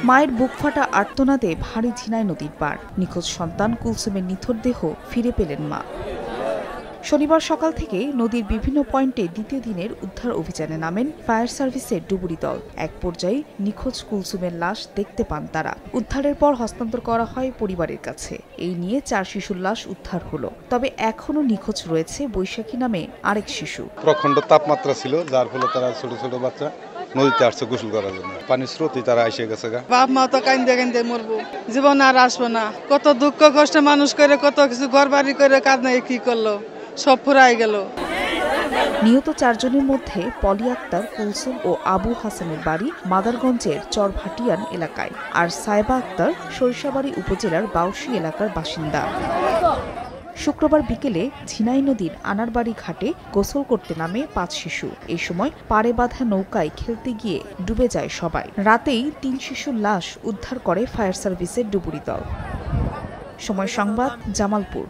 মায়ের বুক ফাটা আর্তনাদে ভারী ঝিনাই নদীর পার। নিখোঁজ সন্তান কুলসুমের নিথর দেহ ফিরে পেলেন মা। শনিবার সকাল থেকে নদীর বিভিন্ন পয়েন্টে দ্বিতীয় দিনের উদ্ধার অভিযানে নামেন ফায়ার সার্ভিসের ডুবুরি দল। এক পর্যায়ে নিখোঁজ কুলসুমের লাশ দেখতে পান তারা। উদ্ধারের পর হস্তান্তর করা হয় পরিবারের কাছে। এই নিয়ে 4 শিশুর লাশ উদ্ধার হলো। তবে এখনও নিখোঁজ রয়েছে বৈশাখী নামে আরেক শিশু। প্রখণ্ড তাপমাত্রা ছিল, যার ফলে তারা ছোট ছোট বাচ্চা নদীতে আসছে গোসল করার জন্য। পানির স্রোতে তারা এসে গেছে। বাপ মা তো কান্দে কান্দে মরবো, জীবন আর আসবো না। কত দুঃখ কষ্ট মানুষ করে, কত কিছু ঘর বাড়ি করে কাজ নাই, কি করলো, সব ফুরাই গেল। নিহত 4 জনের মধ্যে পলি আক্তার, কুলসুম ও আবু হাসানের বাড়ি মাদারগঞ্জের চরভাটিয়ান এলাকায়, আর সাইবা আক্তার সরিষাবাড়ী উপজেলার বাউসী এলাকার বাসিন্দা। শুক্রবার বিকেলে ঝিনাই নদীর আনারবাড়ি ঘাটে গোসল করতে নামে 5 শিশু। এই সময় পাড়ে বাঁধা নৌকায় খেলতে গিয়ে ডুবে যায় সবাই। রাতেই 3 শিশুর লাশ উদ্ধার করে ফায়ার সার্ভিসের ডুবুরি দল। সময় সংবাদ, জামালপুর।